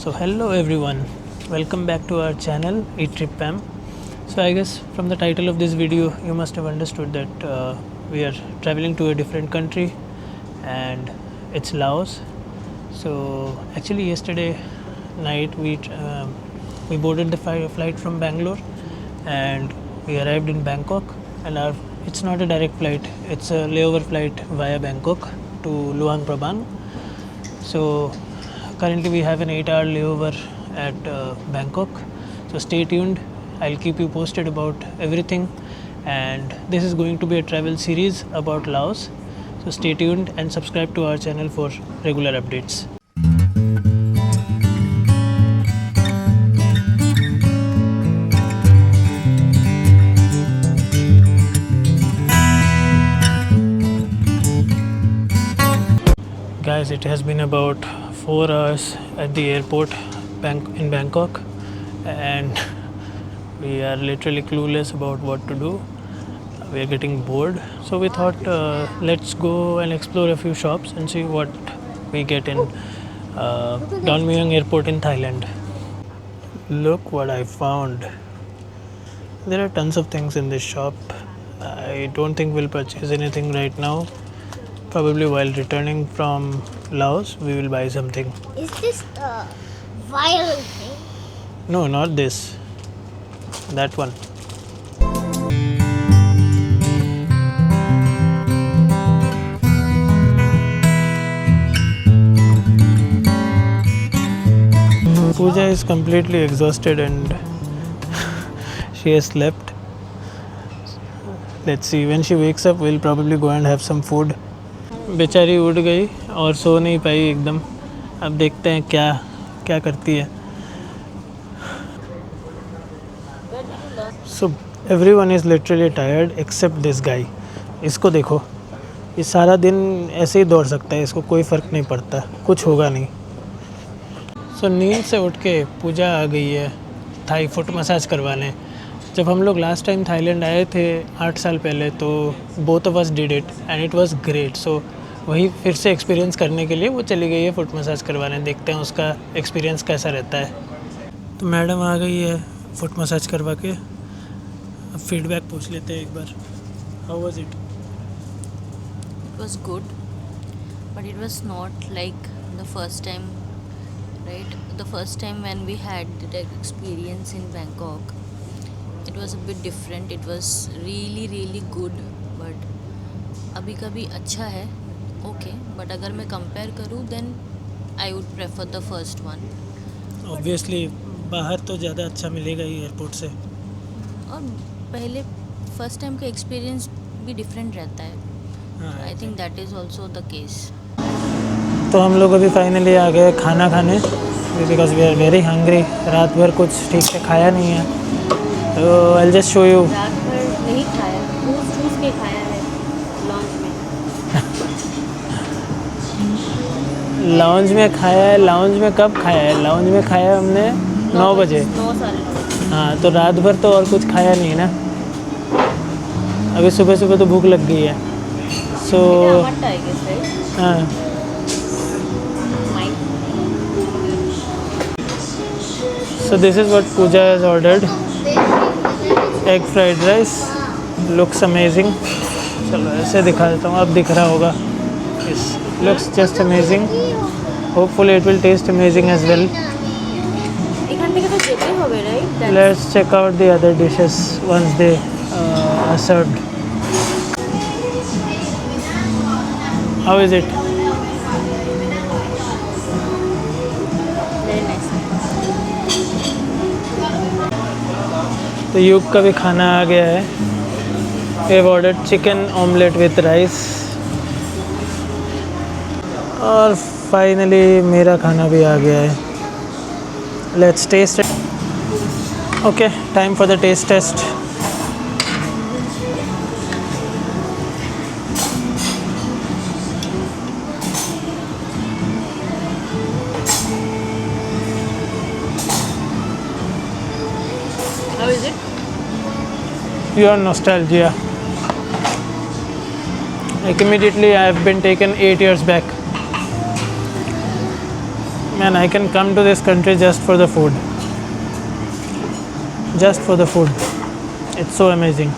So hello everyone, welcome back to our channel Eat Trip Pam. So I guess from the title of this video you must have understood that we are traveling to a different country and it's Laos. So actually yesterday night we boarded the flight from Bangalore and we arrived in Bangkok, and it's not a direct flight, it's a layover flight via Bangkok to Luang Prabang. So currently we have an 8-hour layover at Bangkok. So stay tuned. I'll keep you posted about everything. And this is going to be a travel series about Laos. So stay tuned and subscribe to our channel for regular updates. Guys, it has been about 4 hours at the airport in Bangkok, and we are literally clueless about what to do. We are getting bored, so we thought let's go and explore a few shops and see what we get in Don Mueang Airport in Thailand. Look what I found. There are tons of things in this shop. I don't think we'll purchase anything right now. Probably while returning from Laos, we will buy something. Is this a viral thing? No, not this. That one. Pooja is completely exhausted and she has slept. Let's see, when she wakes up, we'll probably go and have some food. बेचारी उठ गई और सो नहीं पाई एकदम. अब देखते हैं क्या क्या करती है. So everyone is literally tired except this guy. इसको देखो, ये सारा दिन ऐसे ही दौड़ सकता है, इसको कोई फ़र्क नहीं पड़ता, कुछ होगा नहीं. सो नींद से उठ के पूजा आ गई है थाई फुट मसाज करवाने. जब हम लोग लास्ट टाइम थाईलैंड आए थे 8 साल पहले, तो both of us did it and it was great. So वही फिर से एक्सपीरियंस करने के लिए वो चली गई है फुट मसाज करवाने. देखते हैं उसका एक्सपीरियंस कैसा रहता है. तो मैडम आ गई है फुट मसाज करवा के. अब फीडबैक पूछ लेते हैं एक बार. How was it? It was good, but it was not like the first time, right? The first time when we had the experience in Bangkok, it was a bit different. It was really good, but अभी कभी अच्छा है, okay. But अगर मैं compare करूँ, then I would prefer the first one. Obviously बाहर तो ज़्यादा अच्छा मिलेगा ही एयरपोर्ट से. और पहले फर्स्ट टाइम का एक्सपीरियंस भी डिफरेंट रहता है. I think that is also the case. तो हम लोग अभी फाइनली आ गए खाना खाने, because we are very hungry. रात भर कुछ ठीक से खाया नहीं है. तो आई जस्ट शो यू. रात भर नहीं खाया, चूस के खाया है लॉन्च में. लाउंज में खाया है. लाउंज में कब खाया है? लाउंज में खाया है हमने 9 बजे. 9 साढ़े 9. हाँ, तो रात भर तो और कुछ खाया नहीं ना. अभी सुबह सुबह तो भूख लग गई है. सो हाँ, so this is what Pooja has ordered. Egg fried rice. Looks amazing. चलो ऐसे दिखा देता हूँ, अब दिख रहा होगा. Yes, looks just amazing. Hopefully it will taste amazing as well. এখান থেকে তো যেতে হবে, right? Let's check out the other dishes once they are served. How is it? Very nice. तो युग का भी खाना आ गया है. We have ordered chicken omelette with rice. और फाइनली मेरा खाना भी आ गया है. Let's taste it. Okay, time for the taste test. How is it? Pure nostalgia. Like immediately I have been taken 8 years back. Man, I can come to this country just for the food. Just for the food. It's so amazing.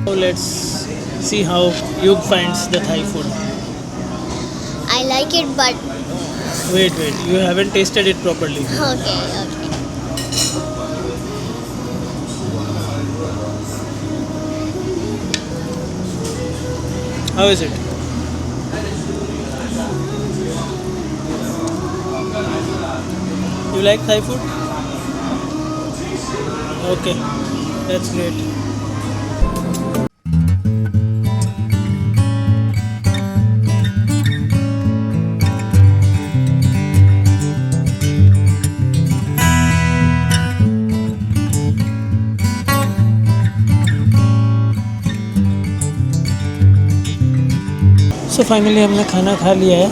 So let's see how Yug finds the Thai food. I like it, but Wait, you haven't tasted it properly. okay. How is it? You like Thai food? Okay, that's great. So finally हमने खाना खा लिया है.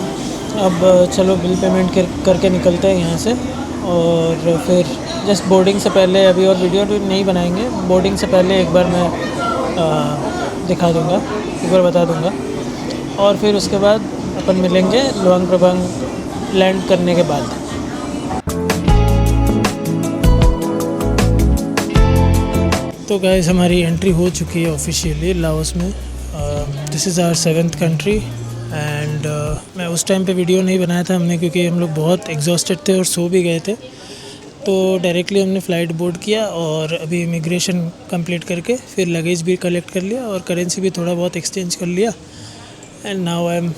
अब चलो bill payment करके निकलते हैं यहाँ से. और फिर जस्ट बोर्डिंग से पहले अभी और वीडियो भी नहीं बनाएंगे. बोर्डिंग से पहले एक बार मैं दिखा दूँगा, एक बार बता दूँगा. और फिर उसके बाद अपन मिलेंगे लुआंग प्रबांग लैंड करने के बाद. तो गाइस हमारी एंट्री हो चुकी है ऑफिशियली लाओस में. This is our 7th country. And मैं उस टाइम पे वीडियो नहीं बनाया था हमने, क्योंकि हम लोग बहुत एग्जॉस्टेड थे और सो भी गए थे. तो डायरेक्टली हमने फ़्लाइट बोर्ड किया और अभी इमिग्रेशन कंप्लीट करके फिर लगेज भी कलेक्ट कर लिया और करेंसी भी थोड़ा बहुत एक्सचेंज कर लिया. And now I am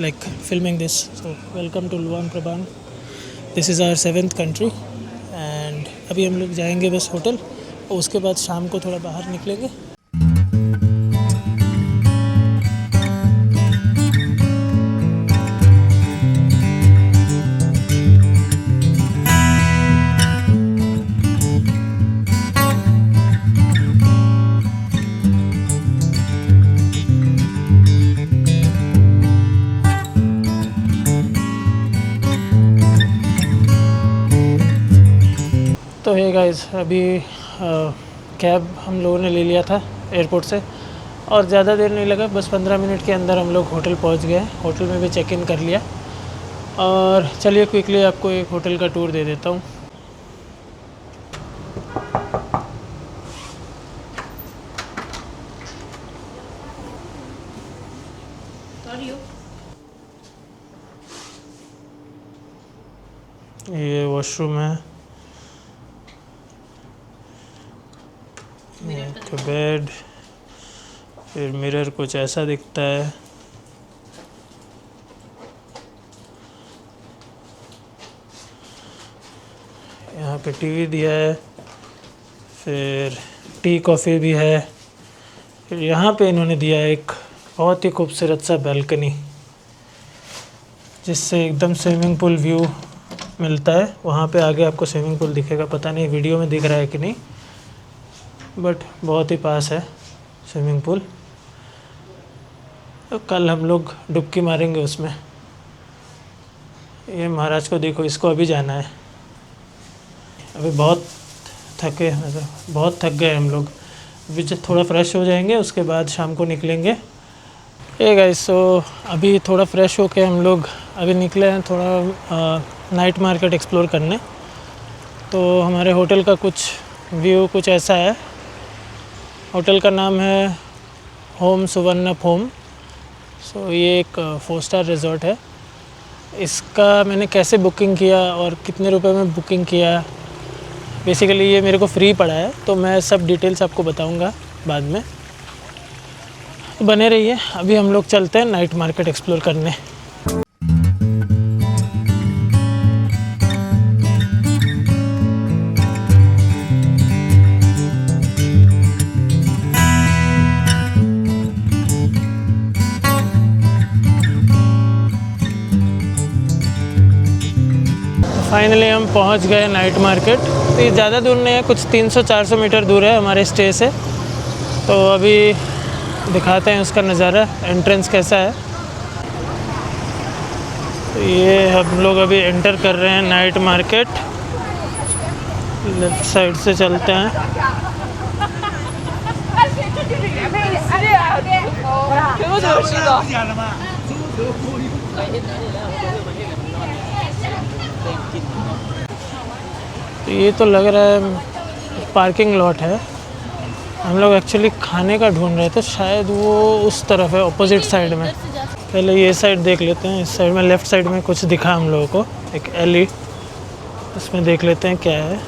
like filming this. So welcome to Luang Prabang. This is our 7th country. And अभी हम लोग जाएंगे बस होटल, और उसके बाद शाम को थोड़ा बाहर निकलेंगे. तो है गाइस, अभी कैब हम लोगों ने ले लिया था एयरपोर्ट से, और ज़्यादा देर नहीं लगा, बस 15 मिनट के अंदर हम लोग होटल पहुंच गए. होटल में भी चेक इन कर लिया. और चलिए क्विकली आपको एक होटल का टूर दे देता हूँ. ये वॉशरूम है, तो बेड, फिर मिरर कुछ ऐसा दिखता है. यहाँ पे टीवी दिया है, फिर टी कॉफ़ी भी है. फिर यहाँ पे इन्होंने दिया है एक बहुत ही खूबसूरत सा बैल्कनी, जिससे एकदम स्विमिंग पूल व्यू मिलता है. वहाँ पे आगे आपको स्विमिंग पूल दिखेगा, पता नहीं वीडियो में दिख रहा है कि नहीं, बट बहुत ही पास है स्विमिंग पूल. तो कल हम लोग डुबकी मारेंगे उसमें. ये महाराज को देखो, इसको अभी जाना है. अभी बहुत थक गए हम लोग. अभी जब थोड़ा फ्रेश हो जाएंगे उसके बाद शाम को निकलेंगे. ये गाइस, सो अभी थोड़ा फ्रेश होके हम लोग अभी निकले हैं थोड़ा नाइट मार्केट एक्सप्लोर करने. तो हमारे होटल का कुछ व्यू कुछ ऐसा है. होटल का नाम है होम सुवर्णप होम. सो ये एक 4 स्टार रिज़ॉर्ट है. इसका मैंने कैसे बुकिंग किया और कितने रुपए में बुकिंग किया, बेसिकली ये मेरे को फ्री पड़ा है, तो मैं सब डिटेल्स आपको बताऊंगा बाद में. तो बने रहिए. अभी हम लोग चलते हैं नाइट मार्केट एक्सप्लोर करने. फाइनली हम पहुंच गए नाइट मार्केट. तो ये ज़्यादा दूर नहीं है, कुछ 300-400 मीटर दूर है हमारे स्टे से. तो अभी दिखाते हैं उसका नज़ारा, एंट्रेंस कैसा है. तो ये हम लोग अभी एंटर कर रहे हैं नाइट मार्केट. लेफ्ट साइड से चलते हैं। ये तो लग रहा है पार्किंग लॉट है। हम लोग एक्चुअली खाने का ढूंढ रहे थे, शायद वो उस तरफ है, ऑपोजिट साइड में। पहले ये साइड देख लेते हैं। इस साइड में लेफ़्ट साइड में कुछ दिखा हम लोगों को, एक एली, उसमें देख लेते हैं क्या है।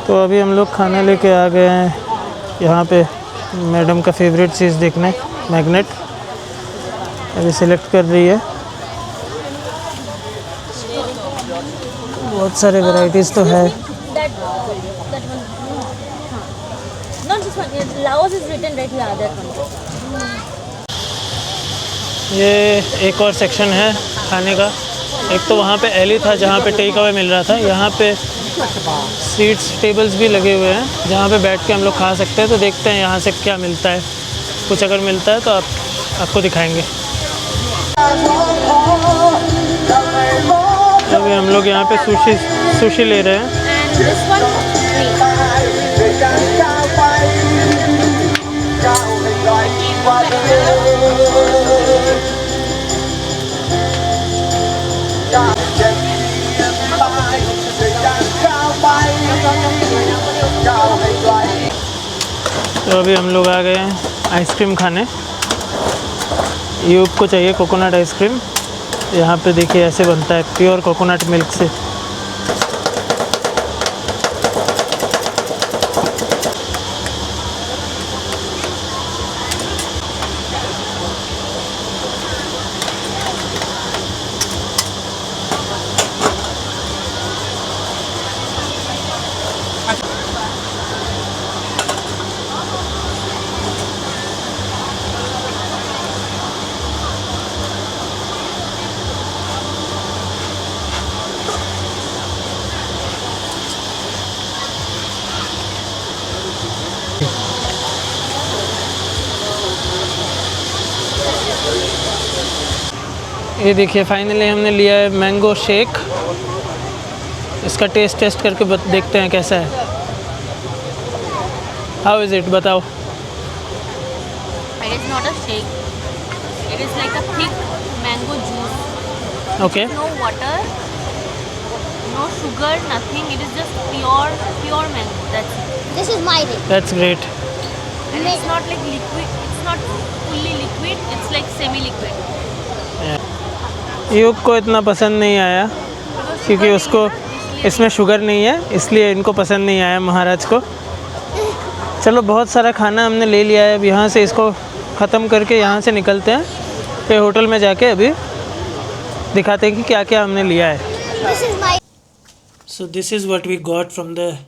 तो अभी हम लोग खाना लेके आ गए हैं यहाँ पे मैडम का फेवरेट चीज़ देखने, मैग्नेट। अभी सिलेक्ट कर रही है। बहुत सारे वैरायटीज़ तो है। ये एक और सेक्शन है खाने का। एक तो वहाँ पे एली था जहाँ पे टेक अवे मिल रहा था, यहाँ पे सीट्स टेबल्स भी लगे हुए हैं जहाँ पे बैठ के हम लोग खा सकते हैं। तो देखते हैं यहाँ से क्या मिलता है। कुछ अगर मिलता है तो आपको दिखाएंगे। अभी हम लोग यहाँ पे सुशी ले रहे हैं। तो अभी हम लोग आ गए हैं आइसक्रीम खाने। यूब को चाहिए कोकोनट आइसक्रीम। यहाँ पे देखिए ऐसे बनता है, प्योर कोकोनट मिल्क से। ये देखिए फाइनली हमने लिया है मैंगो शेक। इसका टेस्ट करके देखते हैं कैसा है। हाउ इज़ इट, बताओ। It is not a shake. It is like a thick mango juice. Okay. No water, no sugar, nothing. It is just pure mango. That's it. This is my drink. That's great. And it's not like liquid. It's not fully liquid. It's like semi-liquid. यूब को इतना पसंद नहीं आया क्योंकि उसको इसमें sugar नहीं है, इसलिए इनको पसंद नहीं आया महाराज को। चलो बहुत सारा खाना हमने ले लिया है। अब यहाँ से इसको ख़त्म करके यहाँ से निकलते हैं। फिर होटल में जाके अभी दिखाते हैं कि क्या क्या हमने लिया है। So this is what we got from the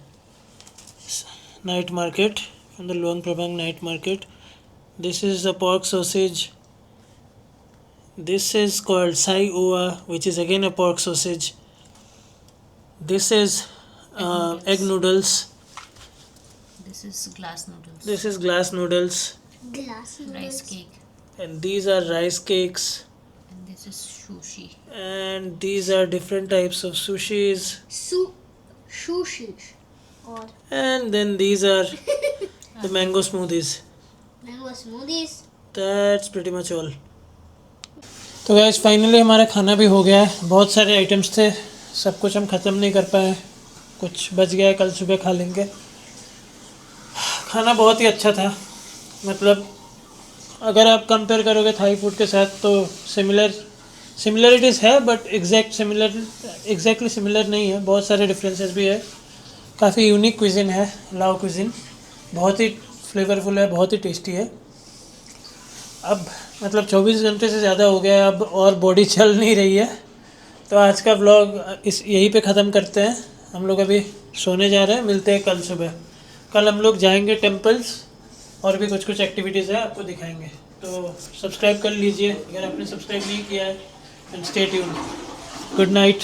night market, from the Luang Prabang night market. This is the pork sausage. This is called Sai Oa, which is again a pork sausage. This is egg noodles. This is glass noodles. This is glass noodles. Rice cake. And these are rice cakes. And this is sushi. And these are different types of sushis. Sushi. Or And then these are the mango smoothies. mango smoothies. That's pretty much all. तो gas finally हमारा खाना भी हो गया है। बहुत सारे items थे, सब कुछ हम ख़त्म नहीं कर पाए। कुछ बच गया है, कल सुबह खा लेंगे। खाना बहुत ही अच्छा था, मतलब अगर आप कंपेयर करोगे थाई फूड के साथ तो सिमिलरिटीज़ है, बट एग्जैक्टली सिमिलर नहीं है, बहुत सारे डिफरेंसेस भी है। काफ़ी यूनिक क्विज़िन है लाओ क्विज़िन, बहुत ही फ्लेवरफुल है, बहुत ही टेस्टी है। अब मतलब 24 घंटे से ज़्यादा हो गया है अब, और बॉडी चल नहीं रही है, तो आज का व्लॉग यहीं पे ख़त्म करते हैं। हम लोग अभी सोने जा रहे हैं, मिलते हैं कल सुबह। कल हम लोग जाएंगे टेम्पल्स, और भी कुछ कुछ एक्टिविटीज़ है आपको दिखाएंगे, तो सब्सक्राइब कर लीजिए अगर आपने सब्सक्राइब नहीं किया है। And stay tuned. Good night.